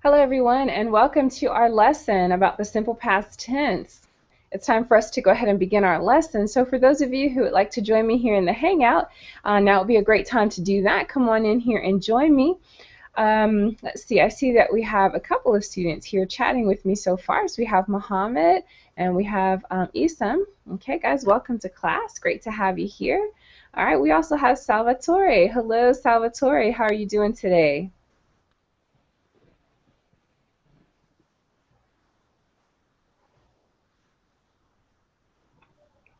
Hello, everyone, and welcome to our lesson about the simple past tense. It's time for us to go ahead and begin our lesson. So for those of you who would like to join me here in the Hangout, now would be a great time to do that. Come on in here and join me. Let's see, I see that we have a couple of students here chatting with me so far. So we have Mohammed and we have Isam. Okay, guys, welcome to class. Great to have you here. All right, we also have Salvatore. Hello, Salvatore. How are you doing today?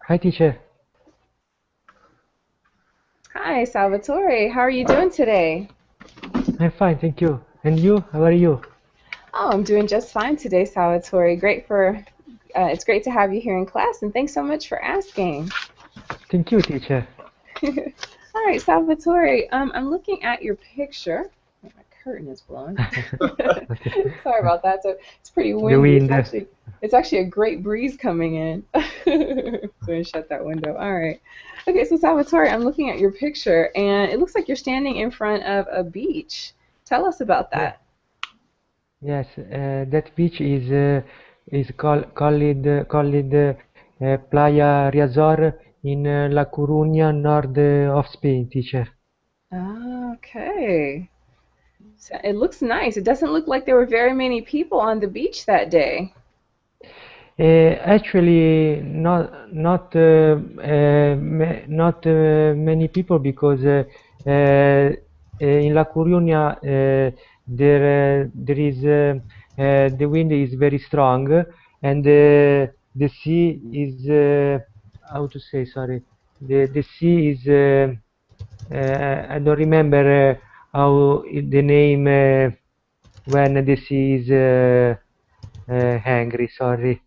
Hi, teacher. Hi, Salvatore. How are you doing today? I'm fine, thank you. And you? How are you? Oh, I'm doing just fine today, Salvatore. It's great to have you here in class, and thanks so much for asking. Thank you, teacher. All right, Salvatore. I'm looking at your picture. Oh, my curtain is blowing. Sorry about that. So it's pretty The windy. wind. It's actually a great breeze coming in. So I'm gonna shut that window. All right. Okay, so Salvatore, I'm looking at your picture, and it looks like you're standing in front of a beach. Tell us about Yeah. that. Yes, that beach is called Playa Riazor in La Coruña, north of Spain, teacher. Ah, okay. So it looks nice. It doesn't look like there were very many people on the beach that day. Actually, not many people because in La Coruña there is the wind is very strong and the sea is how to say, sorry, the sea is I don't remember the name when the sea is angry, sorry.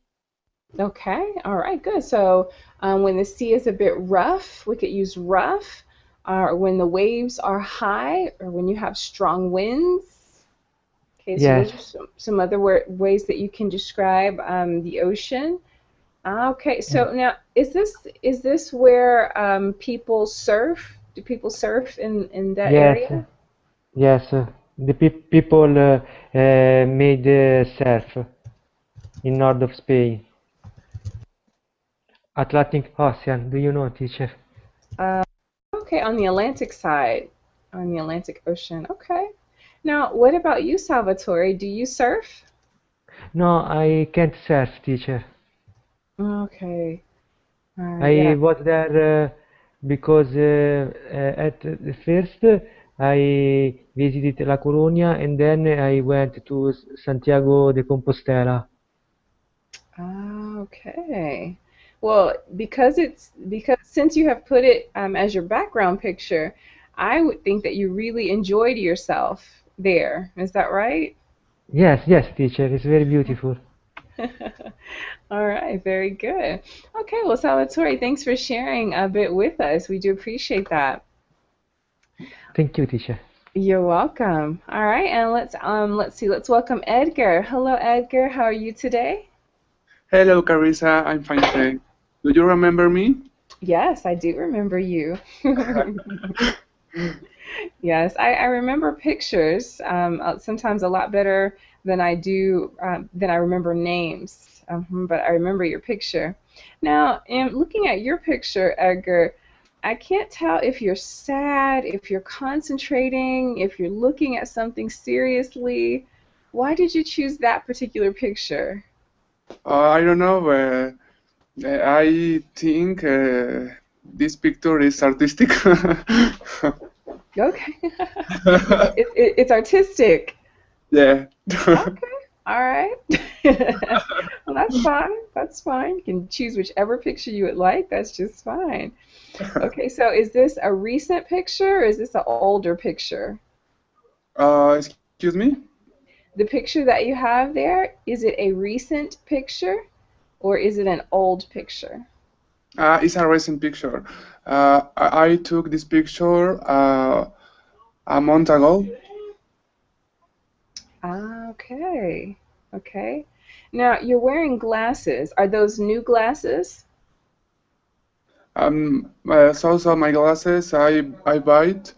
Okay, all right, good. So when the sea is a bit rough, we could use rough, or when the waves are high, or when you have strong winds. Okay, so Yes. those are some other ways that you can describe the ocean. Ah, okay, so now is this where people surf? Do people surf in that Yes, area? yes. The people made surf in north of Spain, Atlantic Ocean. Do you know, teacher? Okay, on the Atlantic side, on the Atlantic Ocean. Okay. Now, what about you, Salvatore? Do you surf? No, I can't surf, teacher. Okay. All right. Yeah. I was there because at the first I visited La Coruña and then I went to Santiago de Compostela. Ah, okay. Well, because since you have put it as your background picture, I would think that you really enjoyed yourself there. Is that right? Yes, yes, teacher. It's very beautiful. All right, very good. Okay, well, Salvatore, thanks for sharing a bit with us. We do appreciate that. Thank you, teacher. You're welcome. All right, and let's see, let's welcome Edgar. Hello, Edgar. How are you today? Hello, Carissa. I'm fine, thanks. Do you remember me? Yes, I do remember you. Yes, I remember pictures sometimes a lot better than I remember names. But I remember your picture. Now, in looking at your picture, Edgar, I can't tell if you're sad, if you're concentrating, if you're looking at something seriously. Why did you choose that particular picture? I don't know. I think this picture is artistic. Okay. It's artistic. Yeah. Okay. All right. Well, that's fine. That's fine. You can choose whichever picture you would like. That's just fine. Okay, so is this a recent picture or is this an older picture? Excuse me? The picture that you have there, is it a recent picture or is it an old picture? It's a recent picture. I took this picture a month ago. Ah, okay. Okay. Now, you're wearing glasses. Are those new glasses? So my glasses I bought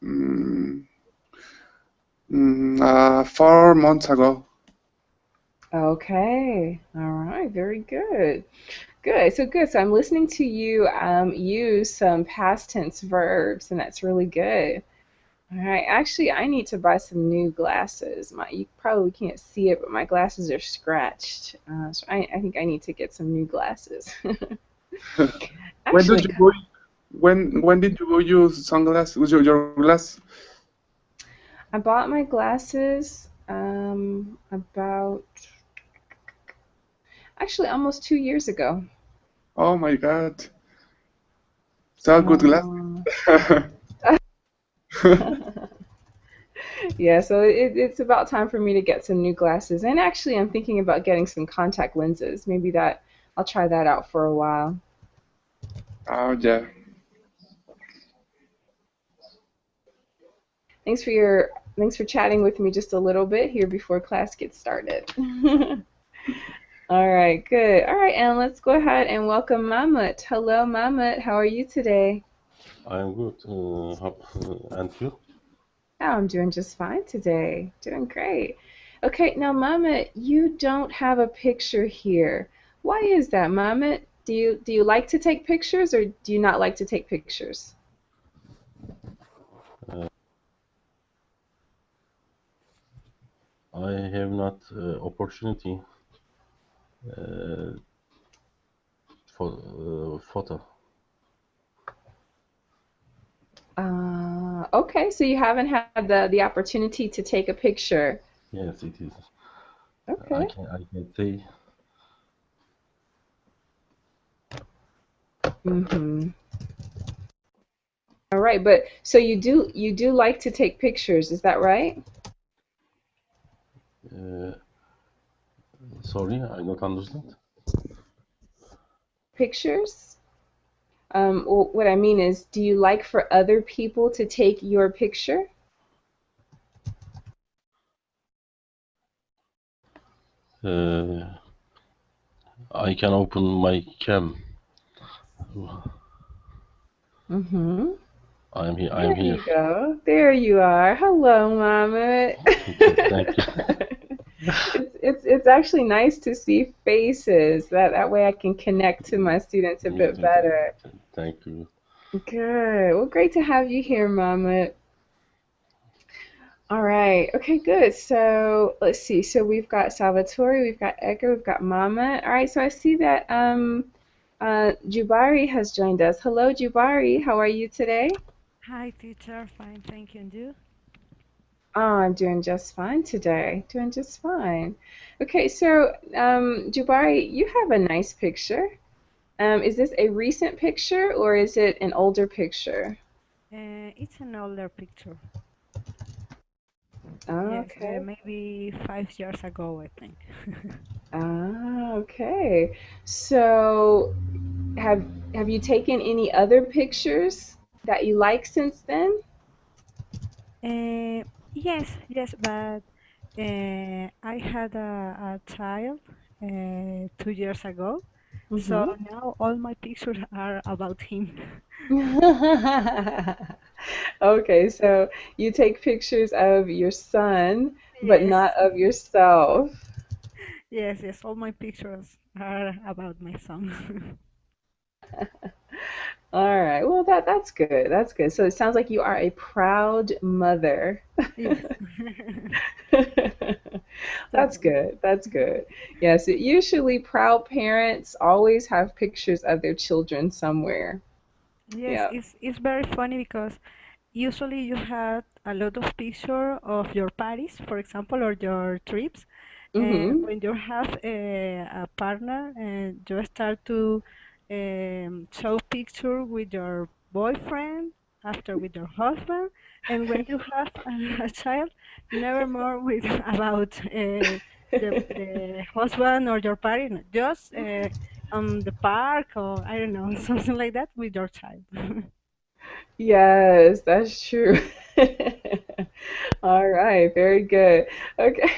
mm, 4 months ago. Okay. All right. Very good. Good. So good. So I'm listening to you use some past tense verbs, and that's really good. All right. Actually, I need to buy some new glasses. You probably can't see it, but my glasses are scratched. So I think I need to get some new glasses. When did Actually, you buy when did you buy your sunglasses? Your glass? I bought my glasses about actually almost 2 years ago. Oh my God. So good Uh-huh. glasses. Yeah, so it's about time for me to get some new glasses. And actually, I'm thinking about getting some contact lenses. Maybe that I'll try that out for a while. Oh yeah. Thanks for chatting with me just a little bit here before class gets started. All right, good. All right, and let's go ahead and welcome Mahmut. Hello, Mahmut. How are you today? I'm good. And you? Oh, I'm doing just fine today. Doing great. Okay, now, Mahmut, you don't have a picture here. Why is that, Mahmut? Do you like to take pictures or do you not like to take pictures? Uh, I have not opportunity uh, for photo. Okay, so you haven't had the opportunity to take a picture. Yes, it is. Okay. I can say Mm-hmm. All right, but so you do like to take pictures, is that right? uh, sorry, I don't understand. Pictures? What I mean is, do you like for other people to take your picture? Uh, I can open my cam. Mm-hmm. I'm here. I'm There here. you go. There you are. Hello, Mama. Thank you. It's actually nice to see faces. That way I can connect to my students a bit better. Thank you. Good. Well, great to have you here, Mama. All right. Okay, good. So let's see. So we've got Salvatore, we've got Edgar, we've got Mama. All right. So I see that Jubari has joined us. Hello, Jubari. How are you today? Hi, teacher. Fine, thank you. And you? Oh, I'm doing just fine today. Doing just fine. Okay, so Jubari, you have a nice picture. Is this a recent picture or is it an older picture? It's an older picture. Yes, Okay. maybe 5 years ago, I think. Okay. So have have you taken any other pictures that you like since then? Yes, but I had a child 2 years ago, so Mm-hmm. now all my pictures are about him. Okay, so you take pictures of your son, but Yes, not of yourself. yes, all my pictures are about my son. All right. Well, that's good. That's good. So it sounds like you are a proud mother. Yes. That's So, good. That's good. Yes, usually proud parents always have pictures of their children somewhere. yes, Yeah. it's very funny because usually you have a lot of picture of your parties, for example, or your trips. And Mm-hmm. when you have a partner and you start to show picture with your boyfriend, after with your husband, and when you have a child, never more with about the husband or your partner, just on the park or I don't know, something like that with your child. Yes, that's true. All right, very good. Okay.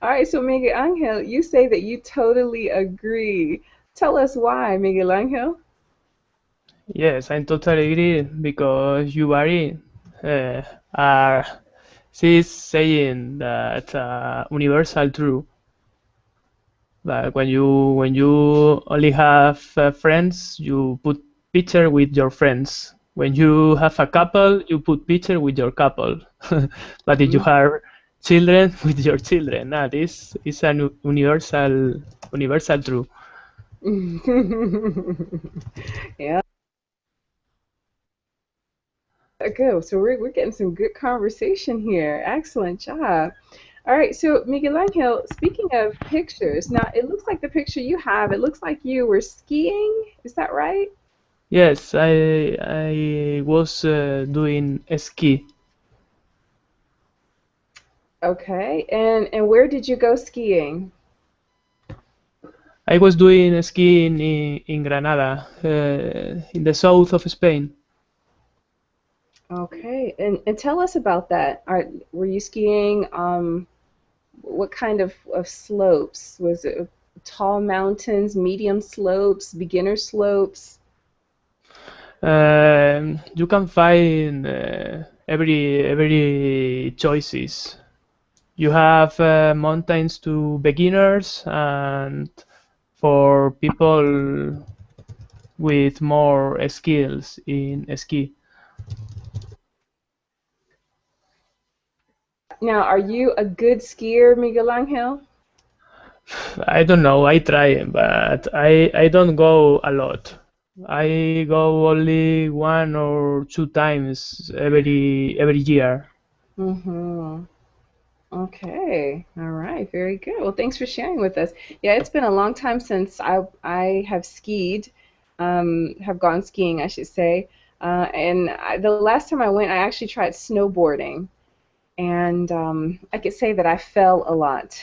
All right, so Miguel Angel, you say that you totally agree. Tell us why, Miguel Angel. Yes, I totally agree because you are she's saying that universal truth. Like when you only have friends, you put picture with your friends. When you have a couple, you put picture with your couple. But if you have children, with your children. This is an universal truth. Yeah. Good. So we're getting some good conversation here. Excellent job. All right. So Miguel Angel, speaking of pictures, now it looks like the picture you have, it looks like you were skiing. Is that right? Yes, I was doing ski. Okay. And where did you go skiing? I was doing skiing in Granada, in the south of Spain. Okay. And tell us about that. Were you skiing what kind of slopes? Was it tall mountains, medium slopes, beginner slopes? You can find every choices. You have mountains to beginners and for people with more skills in ski. Now, are you a good skier, Miguel Angel? I don't know, I try, but I don't go a lot. I go only 1 or 2 times every year. Mm-hmm. Okay. All right. Very good. Well, thanks for sharing with us. Yeah, it's been a long time since I have skied, have gone skiing, I should say. The last time I went, I actually tried snowboarding, and I could say that I fell a lot.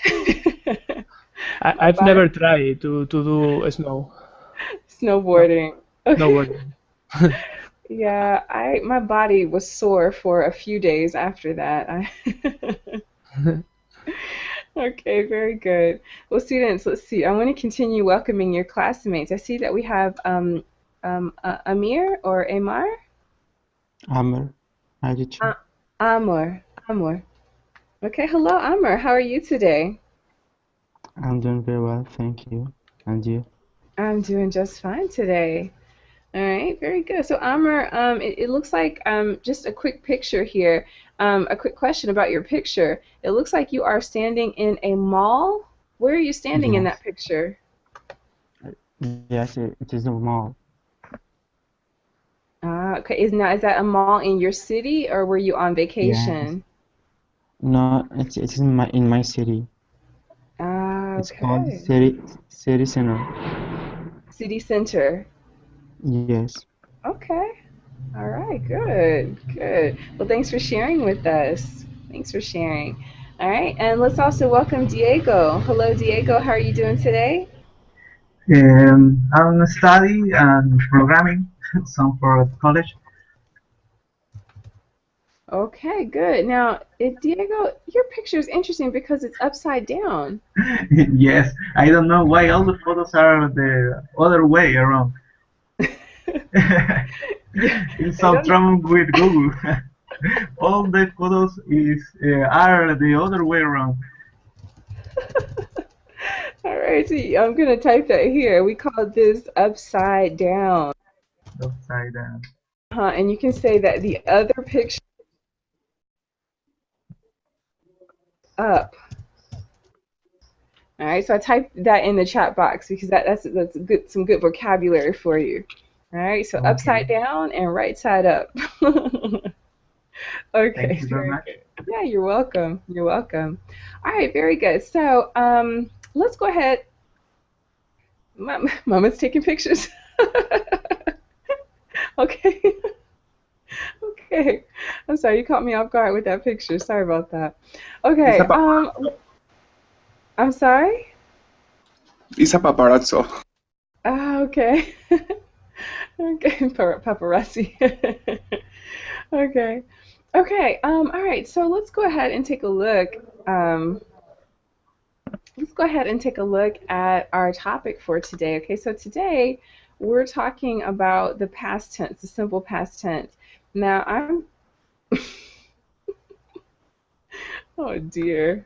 My I've body, never tried to do no, snowboarding. snowboarding. Yeah, my body was sore for a few days after that. Okay, very good. Well, students, let's see. I want to continue welcoming your classmates. I see that we have Amir or Amar? Amr, hi teacher. Uh, Amor, Amor. Okay, hello, Amor. How are you today? I'm doing very well, thank you. And you? I'm doing just fine today. All right, very good. So, Amr, it looks like just a quick picture here. A quick question about your picture. It looks like you are standing in a mall. Where are you standing in that Yes, picture? yes, it is a mall. Okay. Is that a mall in your city or were you on Yes. vacation? No, it's in my city. It's called Okay. City Center. City center. Yes. Okay. All right. Good. Good. Well, thanks for sharing with us. Thanks for sharing. All right. And let's also welcome Diego. Hello, Diego. How are you doing today? I'm study and programming, some for college. Okay, good. Now, Diego, your picture is interesting because it's upside down. Yes, I don't know why all the photos are the other way around. Yeah, It's I so don't know. trouble with Google. All the photos are the other way around. All right, so I'm gonna type that here. We call this upside down. Upside down. And you can say that the other picture up. All right, so I typed that in the chat box because that's good, some good vocabulary for you. All right, so upside Okay, down and right side up. thank Okay, you very very much. good. Yeah, you're welcome. You're welcome. All right, very good. So let's go ahead. Mama's taking pictures. Okay. Okay. I'm sorry, you caught me off guard with that picture. Sorry about that. It's a, Okay. I'm sorry. it's a paparazzo. Okay. Okay, paparazzi. Okay. Okay. All right. So let's go ahead and take a look. Um, let's go ahead and take a look at our topic for today. Okay. So today we're talking about the past tense, the simple past tense. Now I'm Oh dear.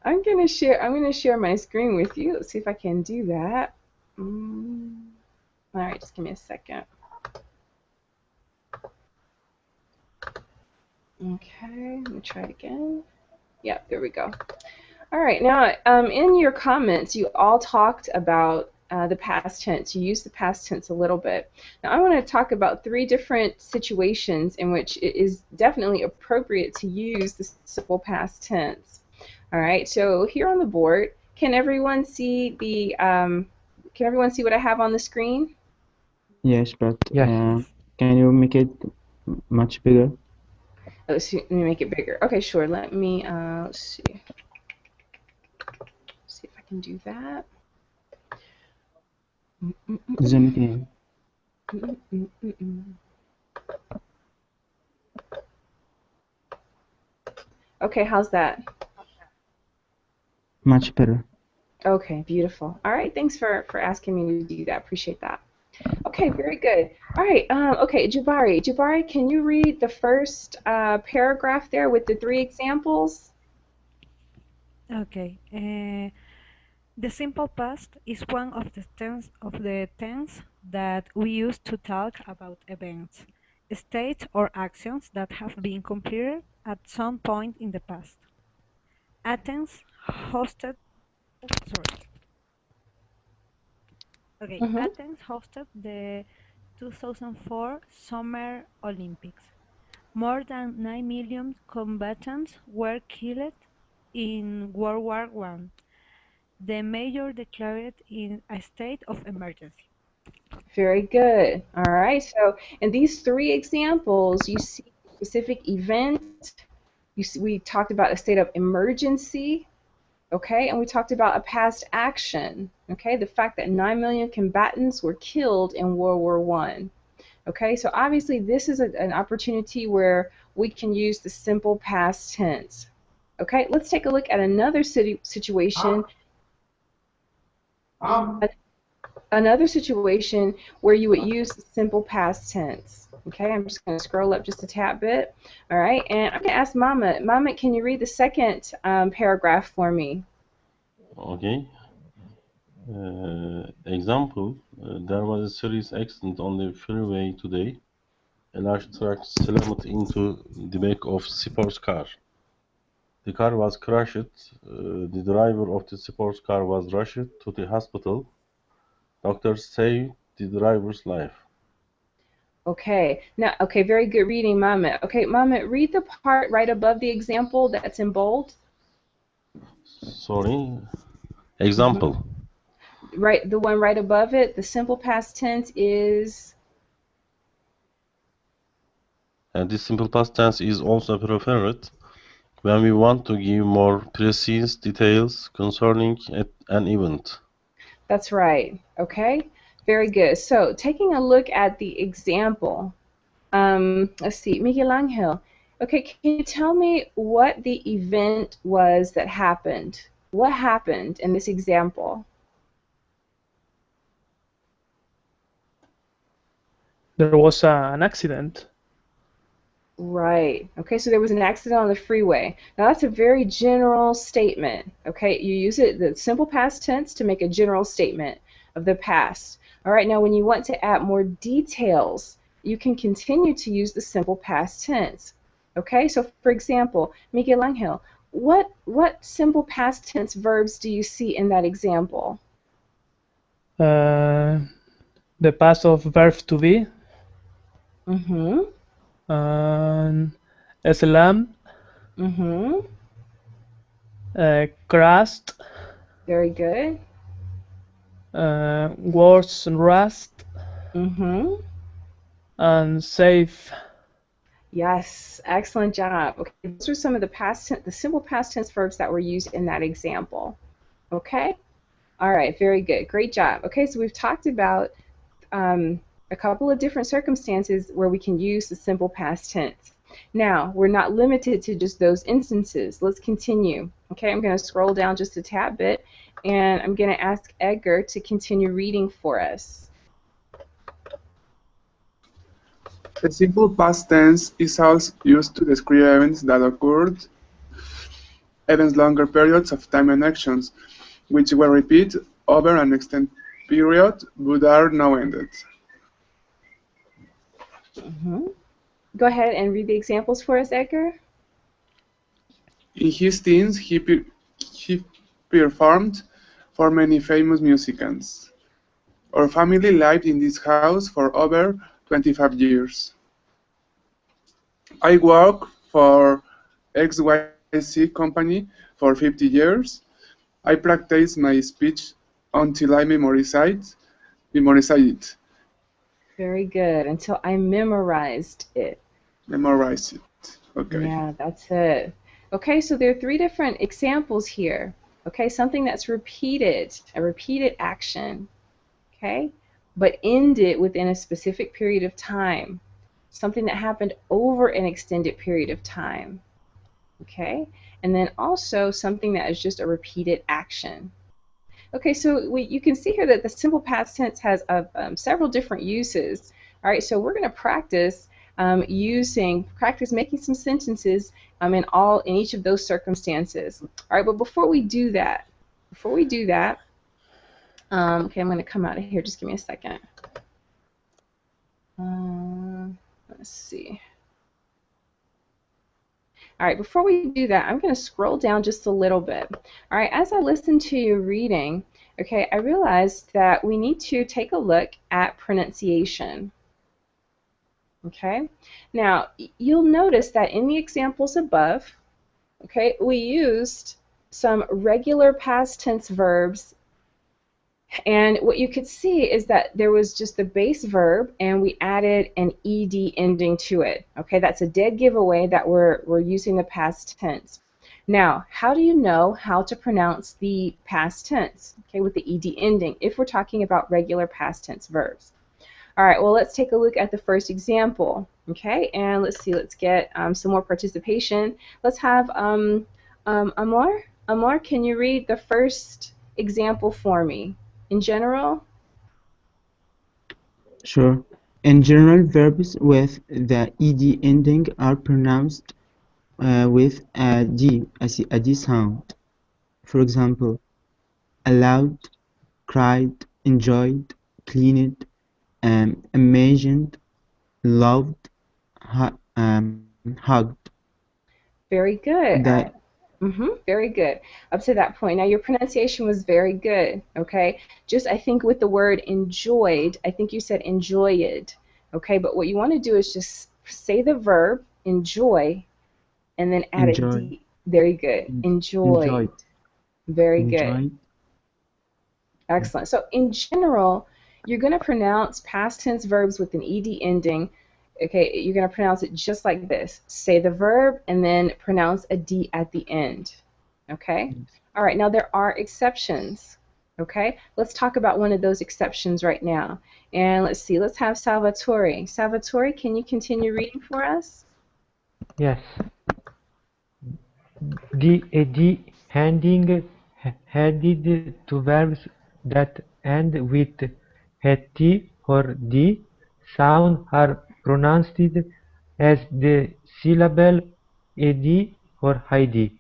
I'm gonna share my screen with you. Let's see if I can do that. All right, just give me a second. Okay, let me try it again. Yep, there we go. All right, now in your comments, you all talked about the past tense. You used the past tense a little bit. Now I want to talk about 3 different situations in which it is definitely appropriate to use the simple past tense. All right, so here on the board, can everyone see the what I have on the screen? Yes, but Yes. can you make it much bigger? Let's see, let me make it bigger. Okay, sure. Let me let's see. See if I can do that. Zoom it in. Okay, how's that? Much better. Okay, beautiful. All right, thanks for asking me to do that. Appreciate that. Okay, very good. All right, okay, Jabari. Jabari, can you read the first paragraph there with the 3 examples? Okay. The simple past is one of the tense that we use to talk about events, states, or actions that have been completed at some point in the past. Athens hosted Athens hosted the 2004 Summer Olympics. More than 9 million combatants were killed in World War I. The mayor declared in a state of emergency. Very good. All right, so in these 3 examples, you see a specific event. We talked about a state of emergency. Okay, and we talked about a past action. Okay, the fact that 9 million combatants were killed in World War I. Okay, so obviously this is an opportunity where we can use the simple past tense. Okay, let's take a look at another situation. Another situation where you would use the simple past tense. Okay, I'm just going to scroll up just a tad bit. All right, and I'm going to ask Mama. Mama, can you read the second paragraph for me? Okay. Example, there was a serious accident on the freeway today. A large truck slammed into the back of a sports car. The car was crushed. The driver of the sports car was rushed to the hospital. Doctors saved the driver's life. Okay, now, okay, very good reading, Mama. Okay, Mama, read the part right above the example that's in bold. Sorry. Example. Right, the one right above it, the simple past tense is... And this simple past tense is also preferred when we want to give more precise details concerning an event. That's right, okay? Very good. So, taking a look at the example, let's see, Miguel Angel. Okay, can you tell me what the event was that happened? What happened in this example? There was an accident. Right. Okay, so there was an accident on the freeway. Now that's a very general statement. Okay, you use it, the simple past tense, to make a general statement of the past. All right, now when you want to add more details, you can continue to use the simple past tense. Okay, so for example, Miguel Angel, what simple past tense verbs do you see in that example? The past of verb to be. Slam. Crushed. Very good. Was rust. And safe. Yes, excellent job. Okay, those are some of the simple past tense verbs that were used in that example. Okay? All right, very good. Great job. Okay, so we've talked about a couple of different circumstances where we can use the simple past tense. Now, we're not limited to just those instances. Let's continue. Okay, I'm going to scroll down just a tad bit, and I'm going to ask Edgar to continue reading for us. The simple past tense is also used to describe events that occurred even longer periods of time and actions, which were repeated over an extended period but are now ended. Go ahead and read the examples for us, Edgar. In his teens, he performed for many famous musicians. Our family lived in this house for over 25 years. I worked for XYZ company for 50 years. I practiced my speech until I memorized it. Very good. Until I memorized it. Memorize it. Okay. Yeah, that's it. Okay, so there are three different examples here. Okay, something that's repeated, a repeated action. Okay, but ended within a specific period of time. Something that happened over an extended period of time. Okay, and then also something that is just a repeated action. Okay, so you can see here that the simple past tense has several different uses. All right, so we're going to practice making some sentences in each of those circumstances. All right, but before we do that, okay, I'm going to come out of here. Just give me a second. Let's see. All right, before we do that, I'm going to scroll down just a little bit. All right, as I listen to you reading, okay, I realized that we need to take a look at pronunciation. Okay, now you'll notice that in the examples above, okay, we used some regular past tense verbs, and what you could see is that there was just the base verb and we added an ed ending to it. Okay, that's a dead giveaway that we're using the past tense. Now, how do you know how to pronounce the past tense, okay, with the ed ending if we're talking about regular past tense verbs? All right, well, let's take a look at the first example, okay, and let's see, let's get some more participation. Let's have Amar. Amar, can you read the first example for me? In general? Sure. In general, verbs with the ed ending are pronounced with a d sound. For example, allowed, cried, enjoyed, cleaned, imagined, loved, hugged. Very good. That Very good. Up to that point. Now, your pronunciation was very good, okay? Just, I think, with the word enjoyed, I think you said enjoyed, okay? But what you want to do is just say the verb, enjoy, and then add a D. Very good. Enjoyed. Very good. Excellent. So, in general, you're going to pronounce past tense verbs with an ed ending. Okay, you're going to pronounce it just like this. Say the verb and then pronounce a D at the end. Okay? All right, now there are exceptions. Okay? Let's talk about one of those exceptions right now. And let's see, let's have Salvatore. Salvatore, can you continue reading for us? Yes. The ed ending added to verbs that end with het or d sound are pronounced as the syllable ed or id.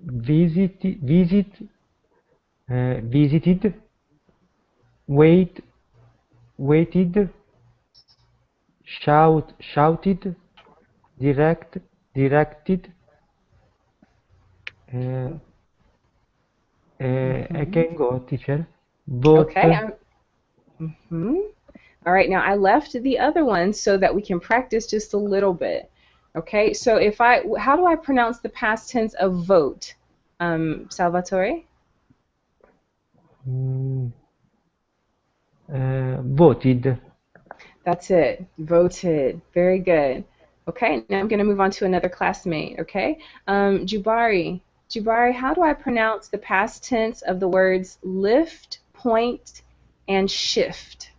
Visited, waited, shouted, directed. I can go, teacher. Both. Okay. All right, now I left the other one so that we can practice just a little bit. Okay, so how do I pronounce the past tense of vote, Salvatore? Voted. That's it, voted. Very good. Okay, now I'm going to move on to another classmate, okay? Jubari, how do I pronounce the past tense of the words lift, point, and shift?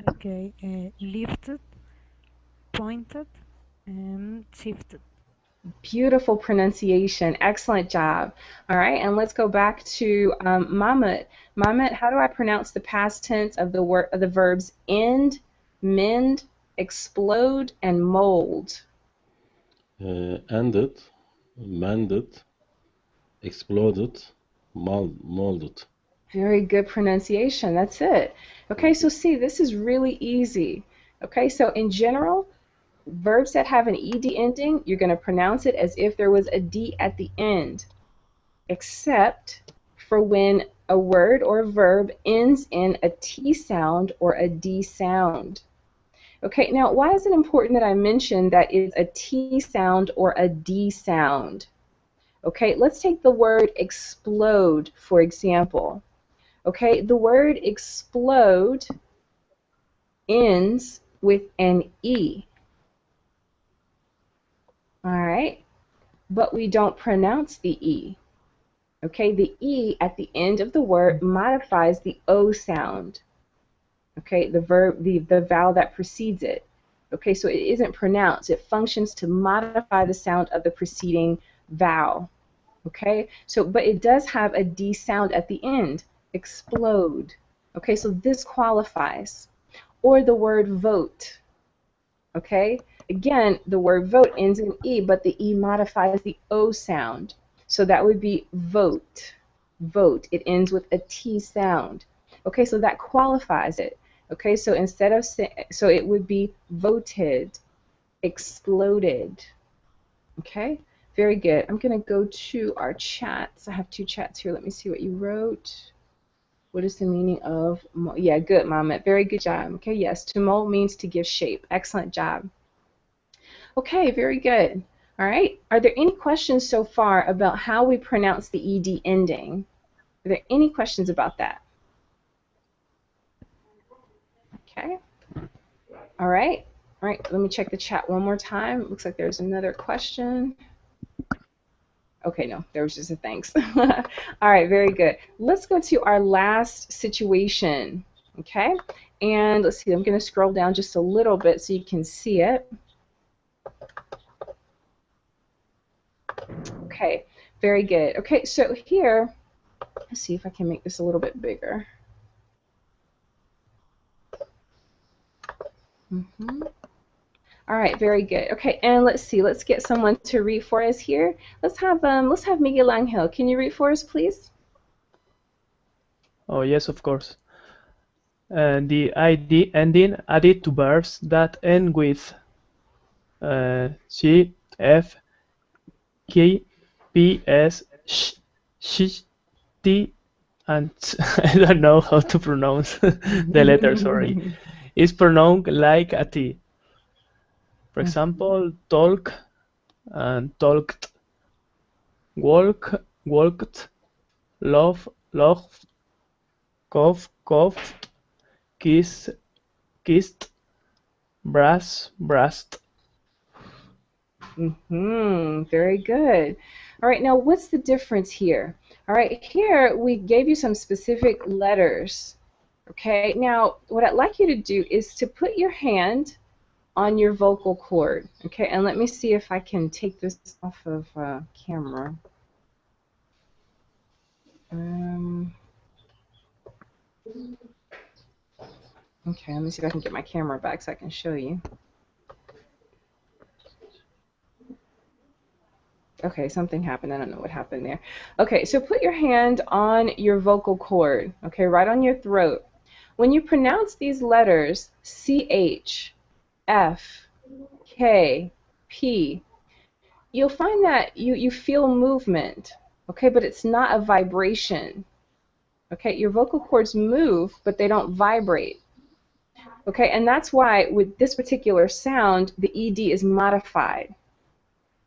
Okay, lifted, pointed, and shifted. Beautiful pronunciation. Excellent job. All right, and let's go back to Mahmoud. Mahmoud, how do I pronounce the past tense of the verbs end, mend, explode, and mold? ended, mended, exploded, molded. Very good pronunciation. That's it. Okay, so see, this is really easy. Okay, so in general, verbs that have an ed ending, you're going to pronounce it as if there was a d at the end, except for when a word or a verb ends in a t sound or a d sound. Okay, now why is it important that I mention that it's a t sound or a d sound? Okay, let's take the word explode, for example. Okay, the word explode ends with an E. All right, but we don't pronounce the E. Okay, the E at the end of the word modifies the O sound. Okay, the vowel that precedes it. Okay, so it isn't pronounced. It functions to modify the sound of the preceding vowel. Okay, so but it does have a D sound at the end. Explode. Okay, so this qualifies. Or the word vote. Okay, again, the word vote ends in E, but the E modifies the O sound. So that would be vote. Vote. It ends with a T sound. Okay, so that qualifies it. Okay, so instead of so it would be voted, exploded. Okay, very good. I'm going to go to our chats. I have two chats here. Let me see what you wrote. What is the meaning of mold? Yeah, good, Mama. Very good job. Okay, yes, to mold means to give shape. Excellent job. Okay, very good. All right. Are there any questions so far about how we pronounce the ed ending? Are there any questions about that? Okay. All right. All right. Let me check the chat one more time. Looks like there's another question. Okay, no, there was just a thanks. All right, very good. Let's go to our last situation, okay? And let's see, I'm going to scroll down just a little bit so you can see it. Okay, very good. Okay, so here, let's see if I can make this a little bit bigger. All right, very good. Okay, and let's see. Let's get someone to read for us here. Let's have Miguel Angel. Can you read for us, please? Oh, yes, of course. The id ending added to verbs that end with C, F, K, P, S, sh, T, and I don't know how to pronounce the letter, sorry. It's pronounced like a T. For example, talk and talked, walk, walked, love, loved, cough, coughed, kiss, kissed, brass, brassed. Very good. All right, now what's the difference here? All right, here we gave you some specific letters. Okay, now what I'd like you to do is to put your hand on your vocal cord. Okay, and let me see if I can take this off of camera. Okay, let me see if I can get my camera back so I can show you. Okay, something happened. I don't know what happened there. Okay, so put your hand on your vocal cord, okay, right on your throat. When you pronounce these letters, CH, F, K, P, you'll find that you feel movement, okay, but it's not a vibration. Okay, your vocal cords move, but they don't vibrate. Okay, and that's why with this particular sound, the ED is modified.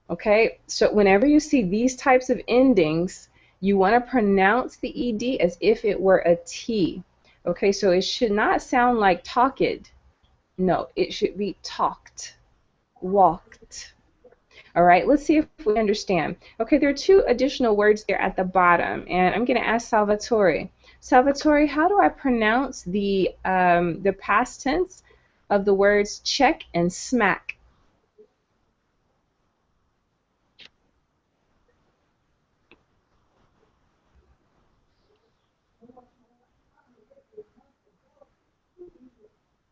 Okay, so whenever you see these types of endings, you want to pronounce the ED as if it were a T. Okay, so it should not sound like talked. No, it should be talked, walked. All right, let's see if we understand. Okay, there are two additional words there at the bottom, and I'm going to ask Salvatore. Salvatore, how do I pronounce the past tense of the words check and smack?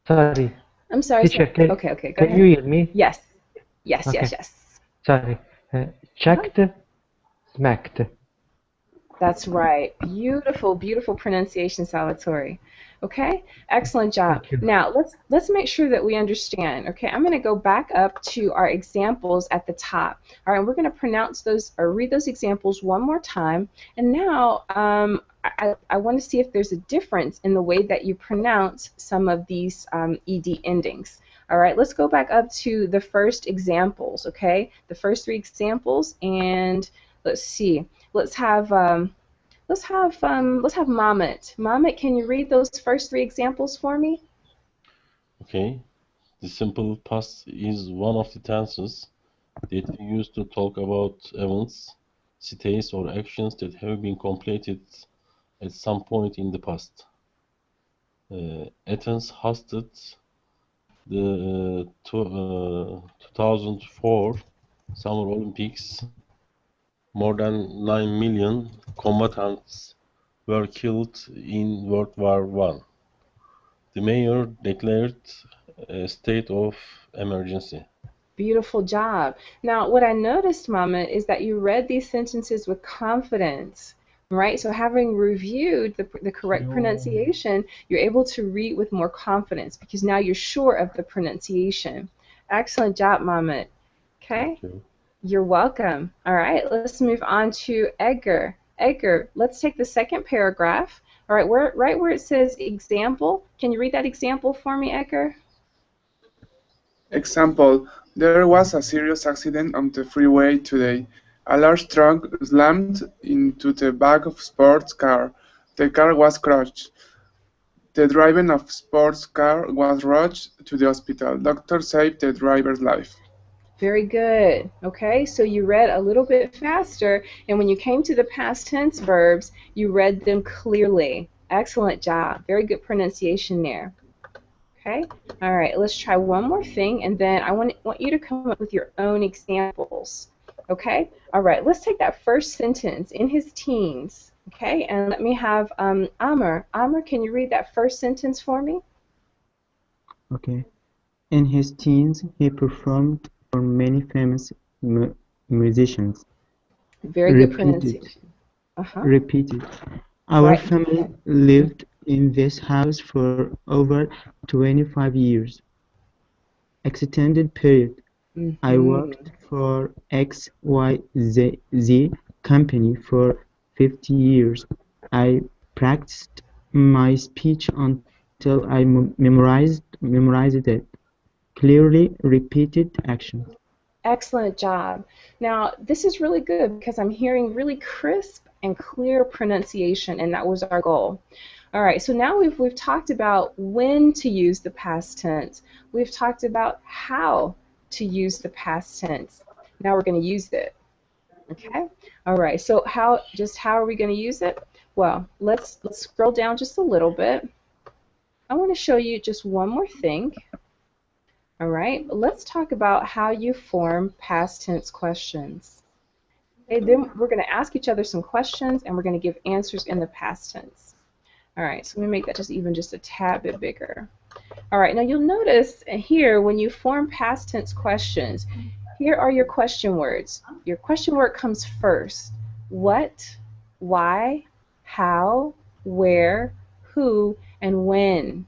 Sorry. I'm sorry. Teacher, Okay, go can ahead. you hear me? Yes. Yes, Okay. yes, yes. sorry, checked, smacked. That's right. Beautiful, beautiful pronunciation, Salvatore. Okay, excellent job. Thank you. Now let's make sure that we understand. Okay, I'm going to go back up to our examples at the top. All right, we're going to pronounce those or read those examples one more time. And now I want to see if there's a difference in the way that you pronounce some of these ed endings. All right, let's go back up to the first examples. Okay, the first 3 examples, and let's see. Let's have Mahmet. Mahmet, can you read those first 3 examples for me? Okay. The simple past is one of the tenses that we use to talk about events, states, or actions that have been completed at some point in the past. Athens hosted the 2004 Summer Olympics. More than 9 million combatants were killed in World War I. The mayor declared a state of emergency. Beautiful job. Now, what I noticed, Mama, is that you read these sentences with confidence, right? So having reviewed the correct pronunciation, you're able to read with more confidence because now you're sure of the pronunciation. Excellent job, Mama. Okay? Thank you. You're welcome. All right, let's move on to Edgar. Edgar, let's take the second paragraph. All right, right where it says example, can you read that example for me, Edgar? Example, there was a serious accident on the freeway today. A large truck slammed into the back of a sports car. The car was crushed. The driver of sports car was rushed to the hospital. Doctor saved the driver's life. Very good. Okay, so you read a little bit faster, and when you came to the past tense verbs, you read them clearly. Excellent job. Very good pronunciation there. Okay, all right, let's try one more thing, and then I want you to come up with your own examples. Okay, all right, let's take that first sentence, in his teens. Okay, and let me have Amr. Amr, can you read that first sentence for me? Okay. In his teens, he performed for many famous musicians. Very good pronunciation. Repeated. Our Right. family lived in this house for over 25 years. Extended period. I worked for XYZ company for 50 years. I practiced my speech until I memorized it. Clearly repeated actions. Excellent job. Now, this is really good because I'm hearing really crisp and clear pronunciation, and that was our goal. All right, so now we've talked about when to use the past tense. We've talked about how to use the past tense. Now we're going to use it. Okay? All right, so how are we going to use it? Well, let's scroll down just a little bit. I want to show you just one more thing. All right, let's talk about how you form past tense questions. Okay, then we're going to ask each other some questions and we're going to give answers in the past tense. All right, so let me make that just a tad bit bigger. All right, now you'll notice here when you form past tense questions, here are your question words. Your question word comes first. What, why, how, where, who, and when.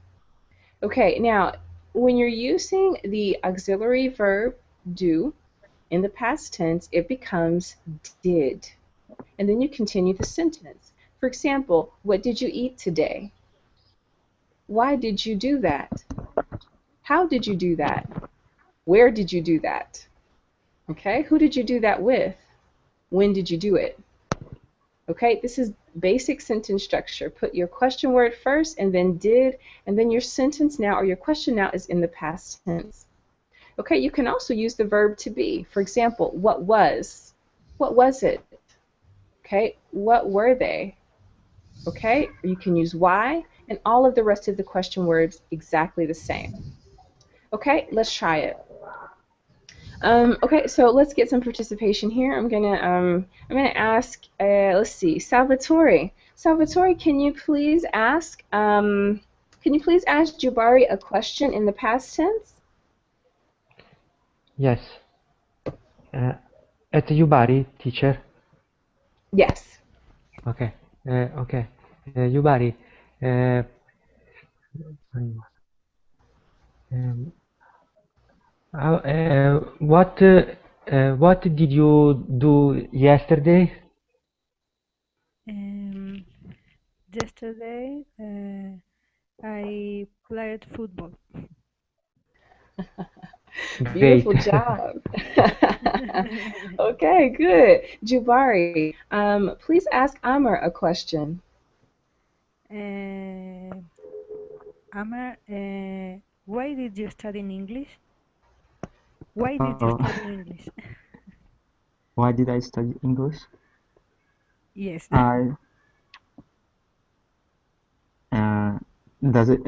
Okay, now when you're using the auxiliary verb do in the past tense, it becomes did. And then you continue the sentence. For example, what did you eat today? Why did you do that? How did you do that? Where did you do that? Okay, who did you do that with? When did you do it? Okay, this is basic sentence structure. Put your question word first and then did, and then your sentence now or your question now is in the past tense. Okay, you can also use the verb to be. For example, what was? What was it? Okay, what were they? Okay, you can use why, and all of the rest of the question words exactly the same. Okay, let's try it. Okay, so let's get some participation here. I'm gonna ask. Let's see, Salvatore. Salvatore, can you please ask Jabari a question in the past tense? Yes. at Yubari, teacher. Yes. Okay. Okay. Yubari. Um, what did you do yesterday? Um, Yesterday, I played football. Great. Beautiful job. Okay, good. Jubari, please ask Amr a question. Amar, why did you study in English? Why did you study English? Why did I study English? Yes. I does it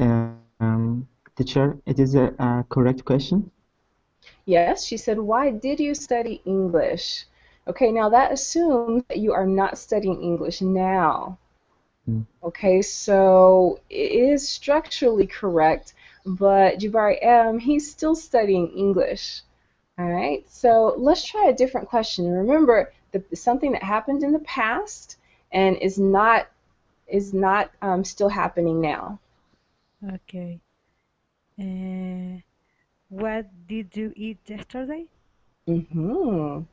teacher? It is a correct question. Yes, she said, why did you study English? Okay, now that assumes that you are not studying English now. Mm. Okay, so it is structurally correct, but Jabari M, he's still studying English. All right, so let's try a different question. Remember, something that happened in the past and is not still happening now. Okay. What did you eat yesterday? Mm-hmm.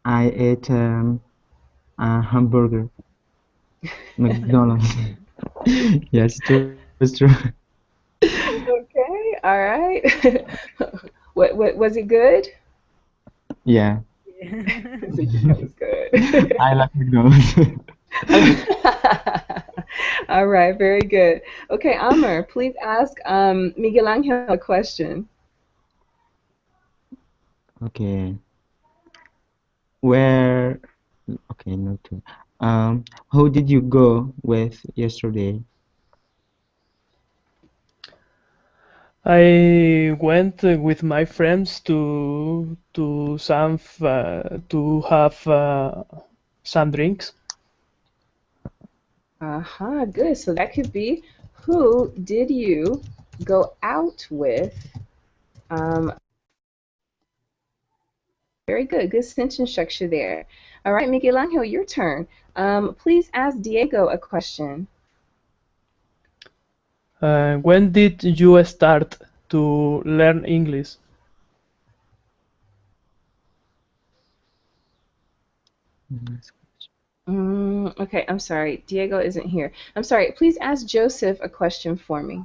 I ate a hamburger, McDonald's. Yes, it was true. Okay, all right. What was it good? Yeah, So you know it's good. I like McDonald's. All right, very good. Okay, Amr, please ask Miguel Angel a question. Okay, where? Okay, no two. Who did you go with yesterday? I went with my friends to to have some drinks. Good. So that could be, who did you go out with? Very good. Good sentence structure there. All right, Miguel Angel, your turn. Please ask Diego a question. When did you start to learn English? Okay, I'm sorry. Diego isn't here. I'm sorry. Please ask Joseph a question for me.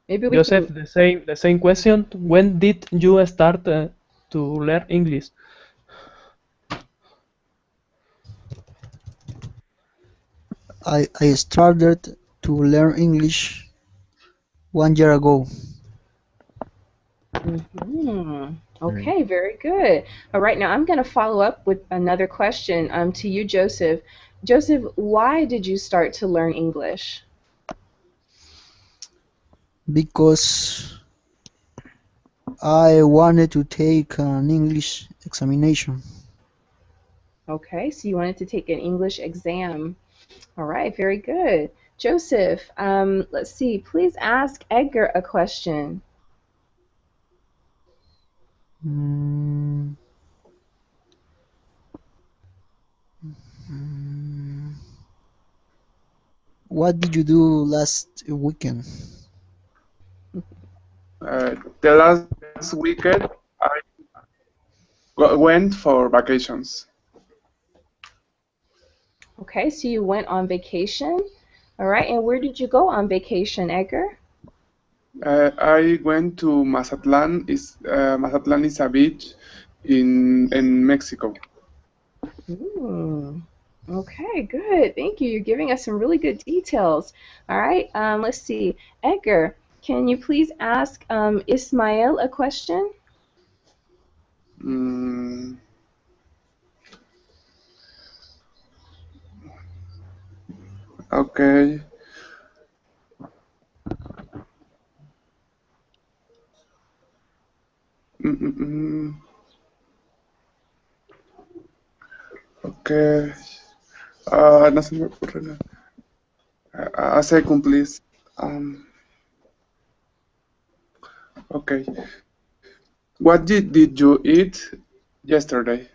Maybe we Joseph, can. the same question. When did you start to learn English? I started to learn English 1 year ago. Okay, very good. All right, now I'm going to follow up with another question to you, Joseph. Joseph, why did you start to learn English? Because I wanted to take an English examination. Okay, so you wanted to take an English exam. All right, very good. Joseph, let's see. Please ask Edgar a question. Mm, mm, what did you do last weekend? The last weekend, I went for vacations. Okay, so you went on vacation. All right, and where did you go on vacation, Edgar? I went to Mazatlan. Mazatlan is a beach in Mexico. Okay, good. Thank you. You're giving us some really good details. All right, let's see. Edgar, can you please ask Ismael a question? Mm, okay. Mm, mm, mm. Okay. No se me ocurre nada. A second, please. Okay. What did you eat yesterday?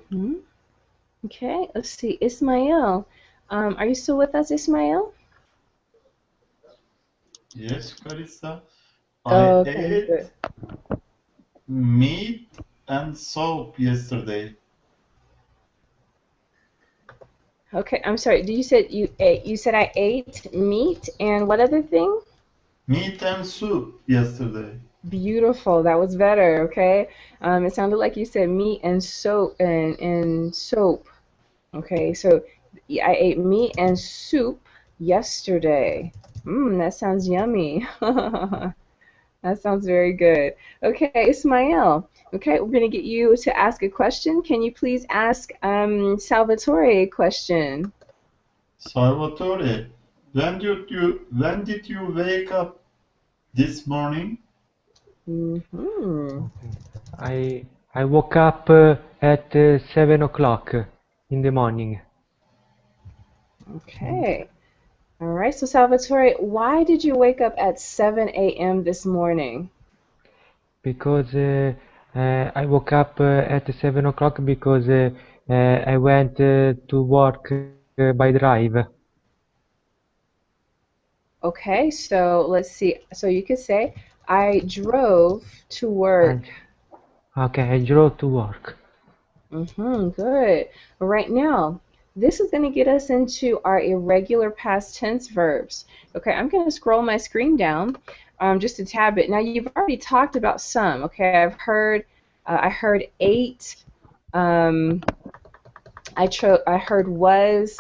Hmm. Okay, let's see. Ismail, are you still with us, Ismail? Yes, Carissa. I Okay, ate good. meat and soap yesterday. Okay, I'm sorry. Did you said you ate? You said I ate meat and what other thing? Meat and soup yesterday. Beautiful. That was better. Okay. It sounded like you said meat and soap and soap. Okay, so I ate meat and soup yesterday. That sounds yummy. That sounds very good. Okay, Ismail. Okay, we're gonna get you to ask a question. Can you please ask Salvatore a question? Salvatore, when did you wake up this morning? Mm-hmm. I woke up at 7 o'clock in the morning Okay. All right. So Salvatore, why did you wake up at 7 a.m. this morning? because I woke up at 7 o'clock because I went to work by drive. Okay. So let's see. So you could say I drove to work. Okay, I drove to work. Good. Right now, this is going to get us into our irregular past tense verbs. Okay, I'm going to scroll my screen down just a tad bit. Now, you've already talked about some. Okay, I heard ate. Um, I heard was.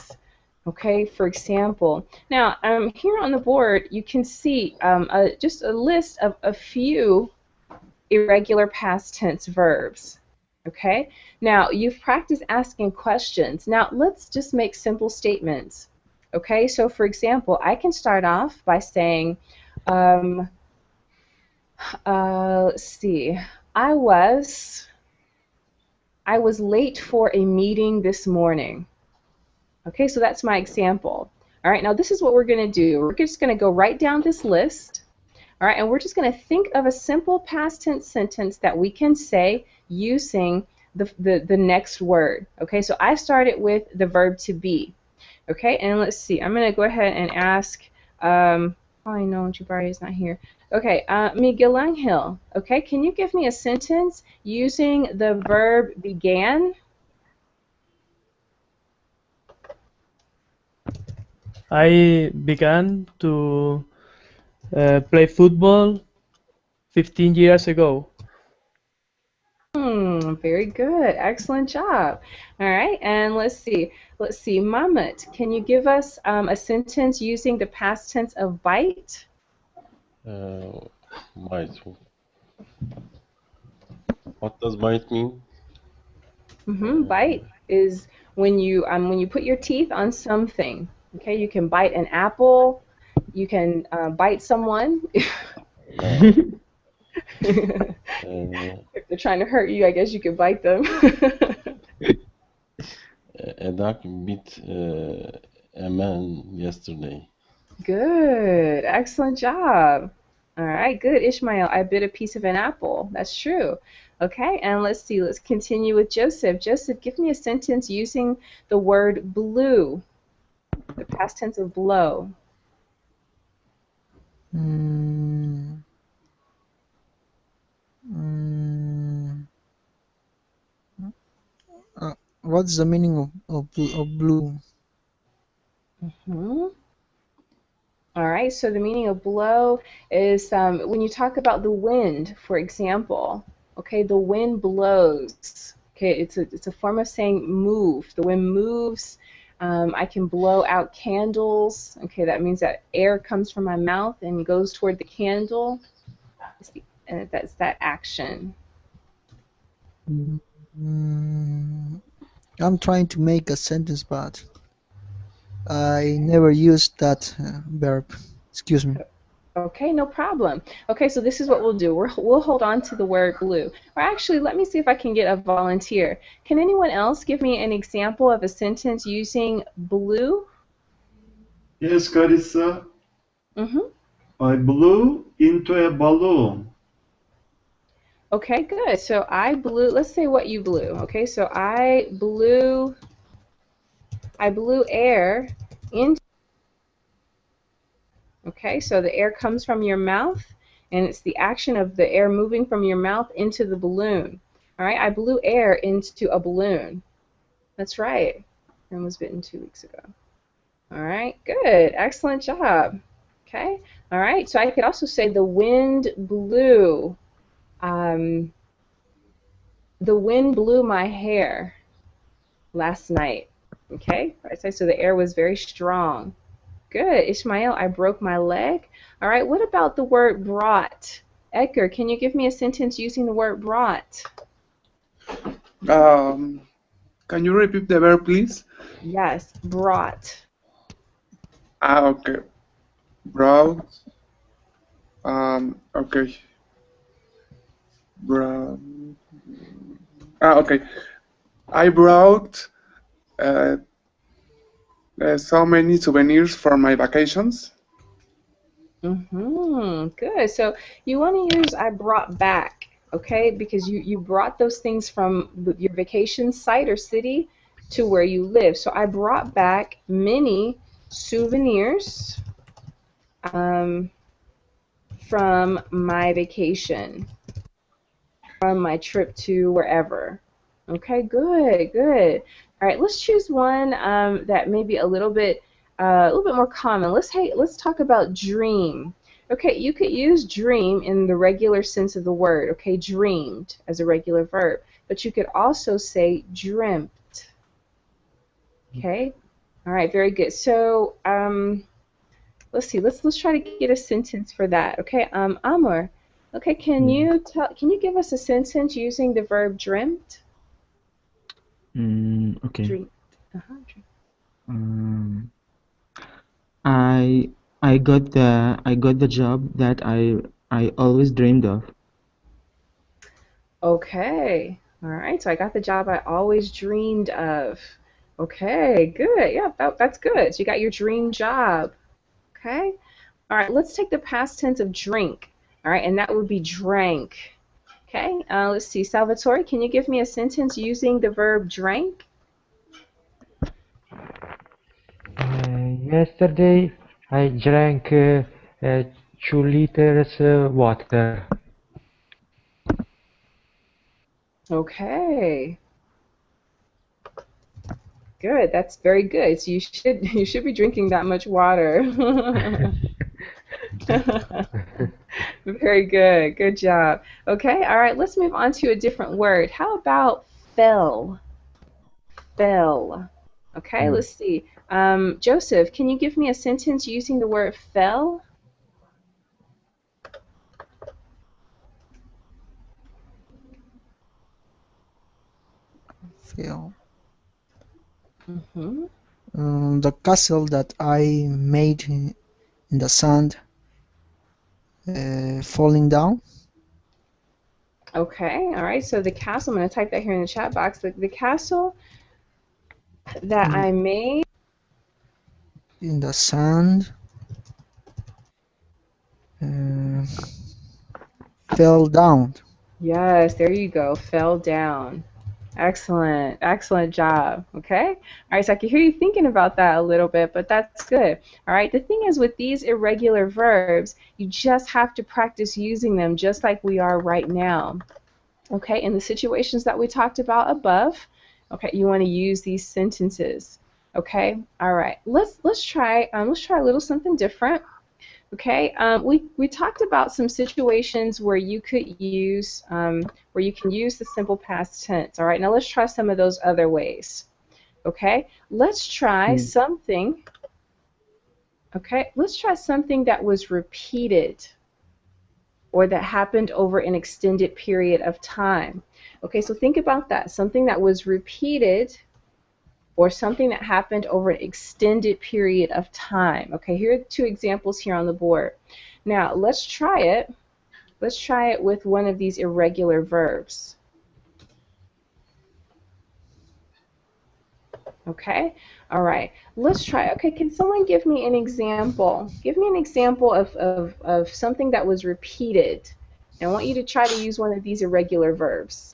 Okay, for example. Now, here on the board, you can see just a list of a few irregular past tense verbs. Okay, now you've practiced asking questions. Now let's just make simple statements. Okay, so for example, I can start off by saying, um, let's see, I was late for a meeting this morning. Okay, so that's my example. All right, now this is what we're going to do. We're just going to go right down this list. All right, and we're just going to think of a simple past tense sentence that we can say using the next word. Okay, so I started with the verb to be. Okay, and let's see. I'm going to go ahead and ask. I know Jabari is not here. Okay, Miguel Angel. Okay, can you give me a sentence using the verb began? I began to play football 15 years ago. Very good. Excellent job. All right, and let's see. Let's see. Mamet, can you give us a sentence using the past tense of bite? Bite. What does bite mean? Bite is when you put your teeth on something. Okay, you can bite an apple. You can bite someone. If they're trying to hurt you, I guess you could bite them. A dog bit a man yesterday. Good. Excellent job. All right, good, Ishmael. I bit a piece of an apple. That's true. Okay, and let's see. Let's continue with Joseph. Joseph, give me a sentence using the word blew, the past tense of blow. Mm, mm, what's the meaning of blue? All right, so the meaning of blow is when you talk about the wind, for example. Okay, the wind blows. Okay, it's a form of saying move. The wind moves. I can blow out candles. Okay, that means that air comes from my mouth and goes toward the candle. And that's that action. Mm, I'm trying to make a sentence, but I never used that verb. Excuse me. Okay, no problem. Okay, so this is what we'll do. We'll hold on to the word blue. Or actually, let me see if I can get a volunteer. Can anyone else give me an example of a sentence using blue? Yes, Carissa. Mm-hmm. I blew into a balloon. Okay, good. So I blew, let's say what you blew. Okay, so I blew air into, okay, so the air comes from your mouth and it's the action of the air moving from your mouth into the balloon. All right, I blew air into a balloon. That's right. And was bitten 2 weeks ago. All right, good. Excellent job. Okay, all right, so I could also say the wind blew. The wind blew my hair last night. Okay, right, so the air was very strong. Good. Ishmael, I broke my leg. All right, what about the word brought? Edgar, can you give me a sentence using the word brought? Can you repeat the verb, please? Yes, brought. Okay. Brought. Okay. Brought. Okay. I brought so many souvenirs for my vacations. Good. So you want to use I brought back, okay? Because you brought those things from your vacation site or city to where you live. So I brought back many souvenirs from my vacation, from my trip to wherever. Okay, good, good. All right, let's choose one that may be a little bit more common. Let's talk about dream. Okay, you could use dream in the regular sense of the word. Okay, dreamed as a regular verb, but you could also say dreamt. Okay, all right, very good. So let's see. Let's try to get a sentence for that. Okay, Amor. Okay, can you give us a sentence using the verb dreamt? Okay. Dreamt. Um, I got the job that I always dreamed of. Okay. All right. So I got the job I always dreamed of. Okay. Good. Yeah, that's good. So you got your dream job. Okay. All right. Let's take the past tense of drink. All right, and that would be drank. Okay. Let's see. Salvatore, can you give me a sentence using the verb drank? Yesterday I drank 2 liters water. Okay. Good. That's very good. So you should be drinking that much water. Very good. Good job. Okay. All right. Let's move on to a different word. How about fell? Fell. Okay. Let's see. Joseph, can you give me a sentence using the word fell? Fell. Mm-hmm. The castle that I made in the sand falling down. Okay. All right. So the castle, I'm going to type that here in the chat box. The castle that I made in the sand fell down. Yes, there you go. Fell down. Excellent. Excellent job. Okay. All right. So I can hear you thinking about that a little bit, but that's good. All right. The thing is with these irregular verbs, you just have to practice using them just like we are right now. Okay. In the situations that we talked about above, okay, you want to use these sentences. Okay. All right. Let's try a little something different. Okay, we talked about some situations where you could use, where you can use the simple past tense. All right, now let's try some of those other ways. Okay, let's try something. Okay, let's try something that was repeated or that happened over an extended period of time. Okay, so think about that. Something that was repeated or something that happened over an extended period of time. Okay, here are 2 examples here on the board. Now, let's try it. Let's try it with one of these irregular verbs. Okay, All right, let's try. Okay, can someone give me an example? Give me an example of something that was repeated. And I want you to try to use one of these irregular verbs.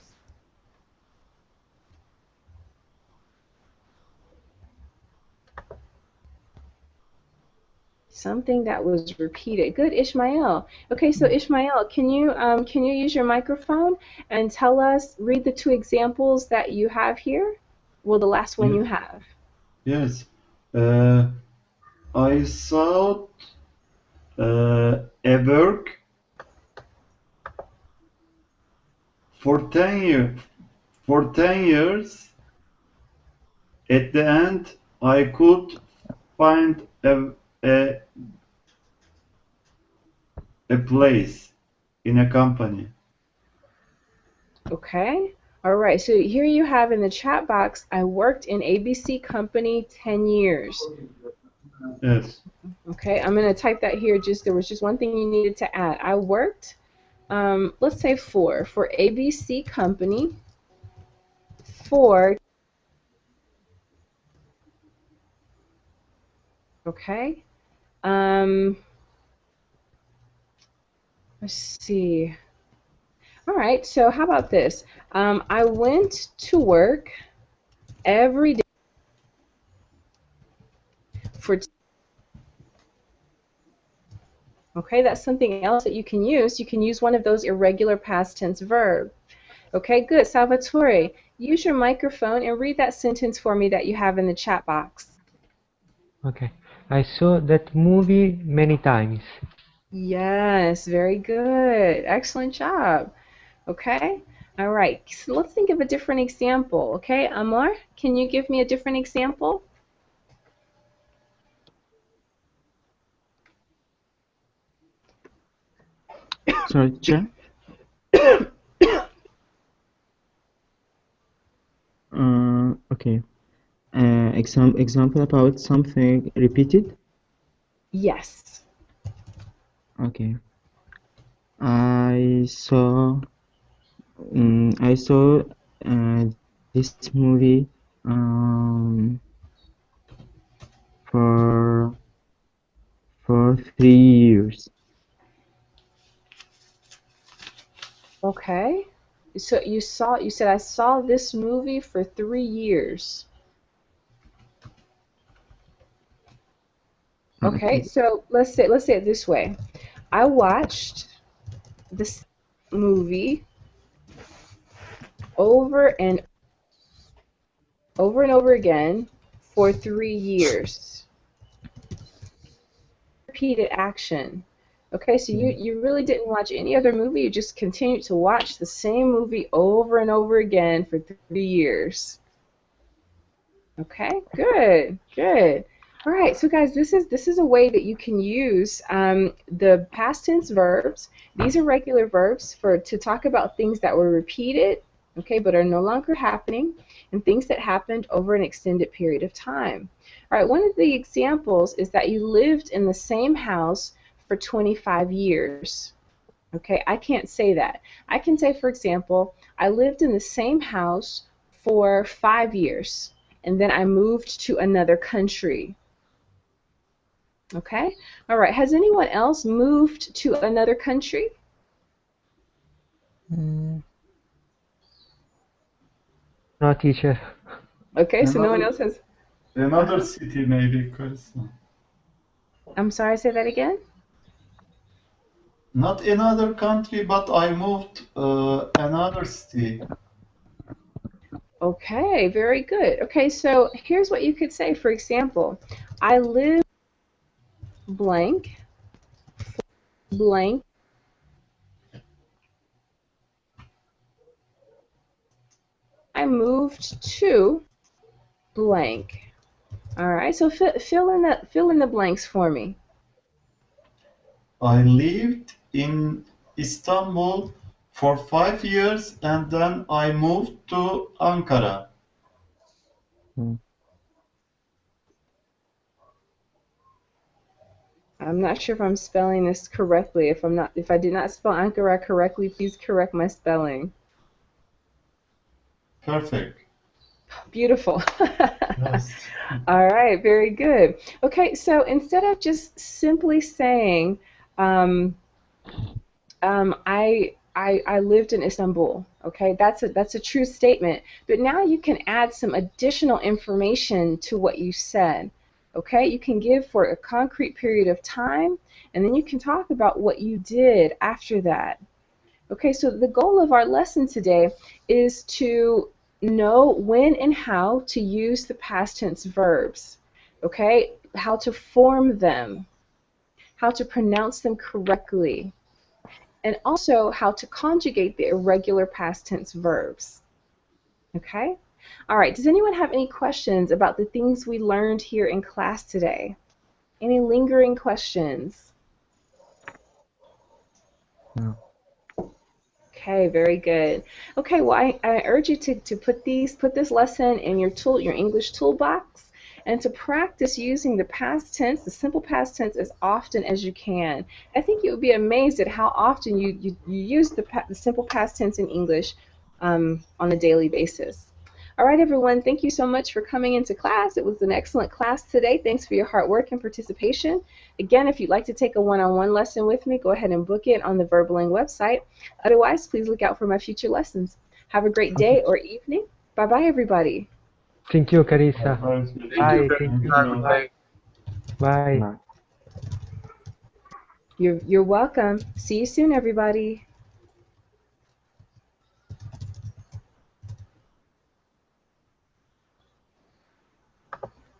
Something that was repeated. Good, Ishmael. Okay, so Ishmael, can you use your microphone and tell us, read the two examples that you have here? Well, the last one you have. Yes. I thought a work for 10 years. At the end, I could find a place in a company. Okay. All right. So here you have in the chat box, I worked in ABC company 10 years. Yes. Okay. I'm going to type that here. There was just one thing you needed to add. I worked, let's say for ABC company for, okay. Let's see. All right, so how about this? I went to work every day for. Okay, that's something else that you can use. You can use one of those irregular past tense verbs. Okay, good. Salvatore, use your microphone and read that sentence for me that you have in the chat box. Okay. I saw that movie many times. Yes, very good. Excellent job. Okay. All right. So let's think of a different example. Okay, Amar, can you give me a different example? Sorry, teacher. Okay. Example about something repeated. Yes. Okay. I saw this movie for 3 years. Okay. So you said I saw this movie for 3 years. Okay, so let's say it this way. I watched this movie over and over again for 3 years. Repeated action. Okay, so you really didn't watch any other movie, you just continued to watch the same movie over and over again for 3 years. Okay, good, good. All right, so guys, this is a way that you can use the past tense verbs. These are regular verbs to talk about things that were repeated, okay, but are no longer happening, and things that happened over an extended period of time. All right, one of the examples is that you lived in the same house for 25 years. Okay, I can't say that. I can say, for example, I lived in the same house for 5 years, and then I moved to another country. Okay, all right. Has anyone else moved to another country? No, teacher. Okay, so no one else has. Another city maybe, Carissa. I'm sorry, say that again? Not another country, but I moved another city. Okay, very good. Okay, so here's what you could say. For example, I live blank, blank. I moved to blank. All right, so fill in the blanks for me. I lived in Istanbul for 5 years and then I moved to Ankara. I'm not sure if I'm spelling this correctly. If I did not spell Ankara correctly, please correct my spelling. Perfect. Beautiful. Yes. All right, very good. Okay, so instead of just simply saying, I lived in Istanbul. Okay, that's a true statement. But now you can add some additional information to what you said. Okay, you can give for a concrete period of time, and then you can talk about what you did after that. Okay, so the goal of our lesson today is to know when and how to use the past tense verbs. Okay, how to form them, how to pronounce them correctly, and also how to conjugate the irregular past tense verbs. Okay? All right, does anyone have any questions about the things we learned here in class today? Any lingering questions? No. Okay, very good. Okay, well, I urge you to put this lesson in your English toolbox and to practice using the past tense, the simple past tense, as often as you can. I think you would be amazed at how often you use the simple past tense in English on a daily basis. All right, everyone, thank you so much for coming into class. It was an excellent class today. Thanks for your hard work and participation. Again, if you'd like to take a one-on-one lesson with me, go ahead and book it on the Verbaling website. Otherwise, please look out for my future lessons. Have a great day or evening. Bye-bye, everybody. Thank you, Carissa. Thank you, Bye. Thank you. Carissa. Bye. You're welcome. See you soon, everybody.